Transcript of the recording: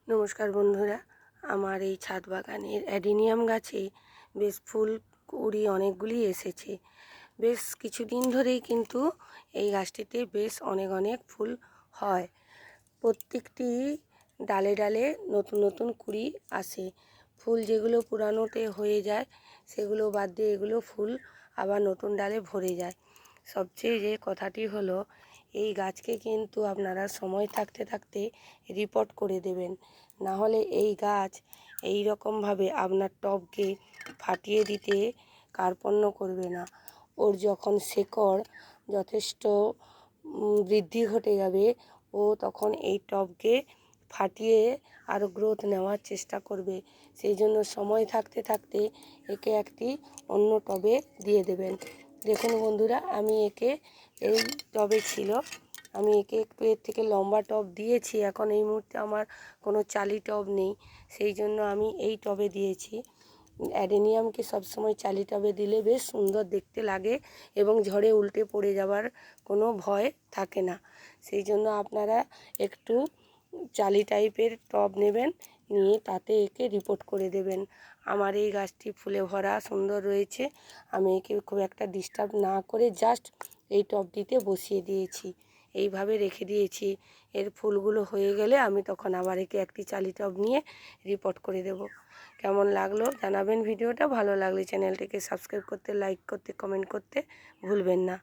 নমস্কার বন্ধুরা, আমার এই ছাদ বাগানের অ্যাডিনিয়াম গাছে বেশ ফুল কুড়ি অনেকগুলি এসেছে। বেশ কিছুদিন ধরেই কিন্তু এই গাছটিতে বেশ অনেক অনেক ফুল হয়। প্রত্যেকটি ডালে ডালে নতুন নতুন কুড়ি আসে। ফুল যেগুলো পুরানোতে হয়ে যায় সেগুলো বাদ দিয়ে এগুলো ফুল আবার নতুন ডালে ভরে যায়। সবচেয়ে যে কথাটি হলো, এই গাছকে কিন্তু আপনারা সময় থাকতে থাকতে রিপোর্ট করে দেবেন, না হলে এই গাছ এই রকমভাবে আপনার টবকে ফাটিয়ে দিতে কার্পণ্য করবে না। ওর যখন শেকড় যথেষ্ট বৃদ্ধি ঘটে যাবে, ও তখন এই টবকে ফাটিয়ে আরও গ্রোথ নেওয়ার চেষ্টা করবে। সেই জন্য সময় থাকতে থাকতে একে একটি অন্য টবে দিয়ে দেবেন। দেখুন বন্ধুরা, আমি একে এই টবে ছিল, আমি একে একটু এর থেকে লম্বা টব দিয়েছি। এখন এই মুহূর্তে আমার কোনো চালি টব নেই, সেই জন্য আমি এই টবে দিয়েছি। অ্যাডেনিয়ামকে সবসময় চালি টবে দিলে বেশ সুন্দর দেখতে লাগে এবং ঝড়ে উল্টে পড়ে যাওয়ার কোনো ভয় থাকে না। সেই জন্য আপনারা একটু চালি টাইপের টব নেবেন, নিয়ে তাতে একে রিপোর্ট করে দেবেন। আমার এই গাছটি ফুলে ভরা সুন্দর রয়েছে। আমি একে খুব একটা ডিস্টার্ব না করে জাস্ট এই টবটিতে বসিয়ে দিয়েছি, এইভাবে রেখে দিয়েছি। এর ফুলগুলো হয়ে গেলে আমি তখন আবার একে একটি চালি টব নিয়ে রিপোর্ট করে দেব। কেমন লাগলো জানাবেন ভিডিওটা। ভালো লাগলে চ্যানেলটিকে সাবস্ক্রাইব করতে, লাইক করতে, কমেন্ট করতে ভুলবেন না।